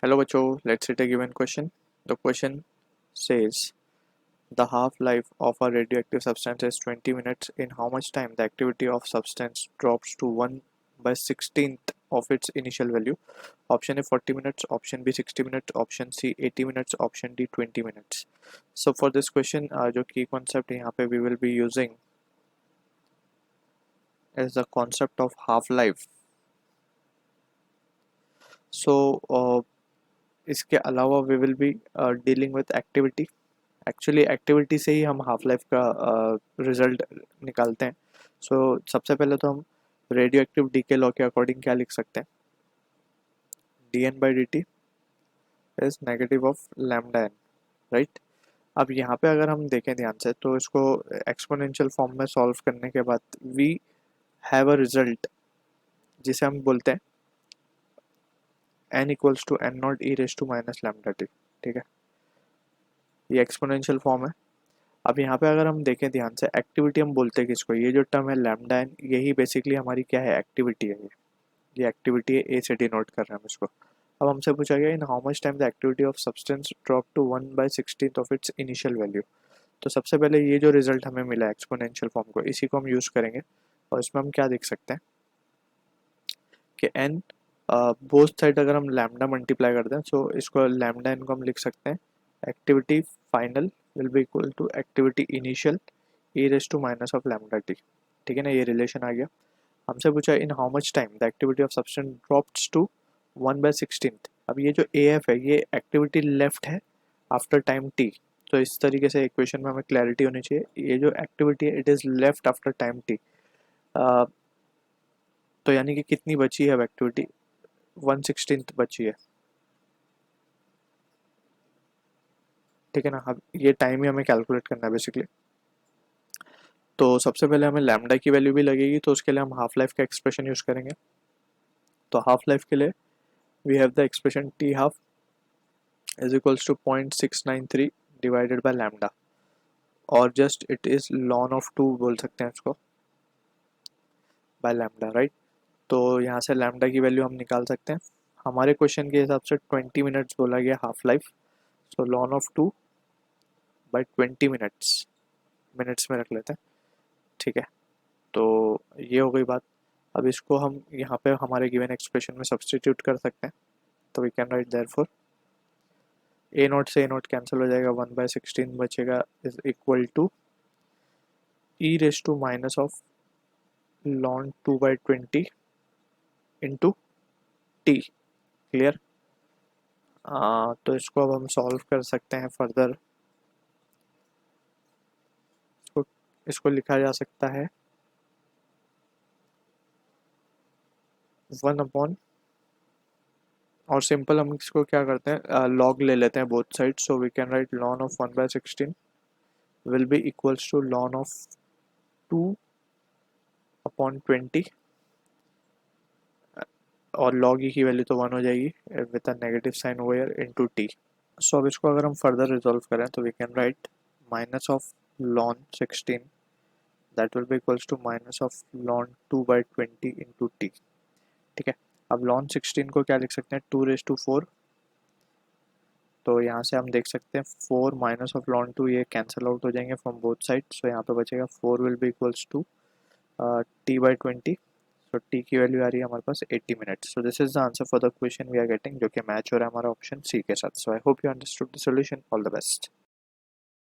Hello बच्चों, let's take a given question. The question says the half-life of a radioactive substance is 20 minutes. In how much time the activity of substance drops to 1 by 16th of its initial value? Option A 40 minutes, option B 60 minutes, option C 80 minutes, option D 20 minutes. So for this question, जो key concept यहाँ पे we will be using is the concept of half-life. So इसके अलावा we will be dealing with activity. Actually activity से ही हम half life का result निकालते हैं. सो सबसे पहले तो हम रेडियो एक्टिव डीके लॉ के अकॉर्डिंग क्या लिख सकते हैं. D N by D T is negative of lambda N, right. अब यहाँ पे अगर हम देखें ध्यान से तो इसको एक्सपोनेंशियल फॉर्म में सॉल्व करने के बाद वी हैव अ रिजल्ट जिसे हम बोलते हैं n equals to N not E raise to minus lambda T. ठीक है, ये एक्सपोनेंशियल फॉर्म है. अब यहाँ पे अगर हम देखें ध्यान से, एक्टिविटी हम बोलते हैं किसको, ये जो टर्म है लैम्डा एन, यही बेसिकली हमारी क्या है, एक्टिविटी है. ये एक्टिविटी है, ए से डिनोट कर रहे हैं हम इसको. अब हमसे पूछा गया in how much time the activity of substance drop to 1/16 of its initial value. तो सबसे पहले ये जो रिजल्ट हमें मिला एक्सपोनेंशियल फॉर्म को, इसी को हम यूज़ करेंगे. और इसमें हम क्या देख सकते हैं कि एन बोथ साइड अगर हम लैम्डा मल्टीप्लाई करते हैं, सो इसको लैम्डा एन को हम लिख सकते हैं activity final will be equal to activity initial E raise to minus of lambda T. ठीक है ना, ये रिलेशन आ गया. हमसे पूछा in how much time the activity of substance drops to 1/16. अब ये जो ए एफ है ये एक्टिविटी लेफ्ट है आफ्टर टाइम टी. तो इस तरीके से इक्वेशन में हमें क्लैरिटी होनी चाहिए. ये जो एक्टिविटी है it is left after time T. तो यानी कि कितनी बची है अब एक्टिविटी, 1/16 बची है. ठीक है ना. अब ये टाइम ही हमें कैलकुलेट करना है बेसिकली. तो सबसे पहले हमें लैम्डा की वैल्यू भी लगेगी, तो उसके लिए हम हाफ लाइफ का एक्सप्रेशन यूज़ करेंगे. तो हाफ लाइफ के लिए we have the expression T half is equals to 0.693 divided by lambda, और just it is ln of 2 बोल सकते हैं इसको, बाय लैम्डा, राइट. तो यहाँ से लैम्डा की वैल्यू हम निकाल सकते हैं. हमारे क्वेश्चन के हिसाब से 20 मिनट्स बोला गया half life. So lawn of 2 by 20 minutes, minutes में रख लेते हैं. ठीक है, तो ये हो गई बात. अब इसको हम यहाँ पे हमारे गिवन एक्सप्रेशन में सब्सटीट्यूट कर सकते हैं. तो we can write therefore A not से ए नॉट कैंसिल हो जाएगा, 1/16 बचेगा is equal to E raise to minus of ln 2/20 into T. Clear. तो इसको अब हम सॉल्व कर सकते हैं फर्दर. इसको लिखा जा सकता है 1/, और सिंपल हम इसको क्या करते हैं, लॉग ले लेते हैं both side. So we can write ln of 1/16 will be equals to ln of 2/20, और लॉग ई की वैल्यू तो 1 हो जाएगी with a negative sign over into T. So अब इसको अगर हम फर्दर रिजॉल्व करें तो we can write minus of ln 16 that will be equals to minus of ln 2/20 into T. ठीक है. अब लॉन 16 को क्या लिख सकते हैं, 2⁴. तो यहाँ से हम देख सकते हैं 4 माइनस ऑफ लॉन 2 ये कैंसिल आउट हो जाएंगे फ्रॉम बोथ साइड. सो यहाँ पे बचेगा 4 will be equals to t/20. So t की वैल्यू आ रही है हमारे पास 80 minutes. So this is the answer for the question we are getting, जो कि मैच हो रहा है हमारा ऑप्शन सी के साथ. So I hope you understood the solution. All the best.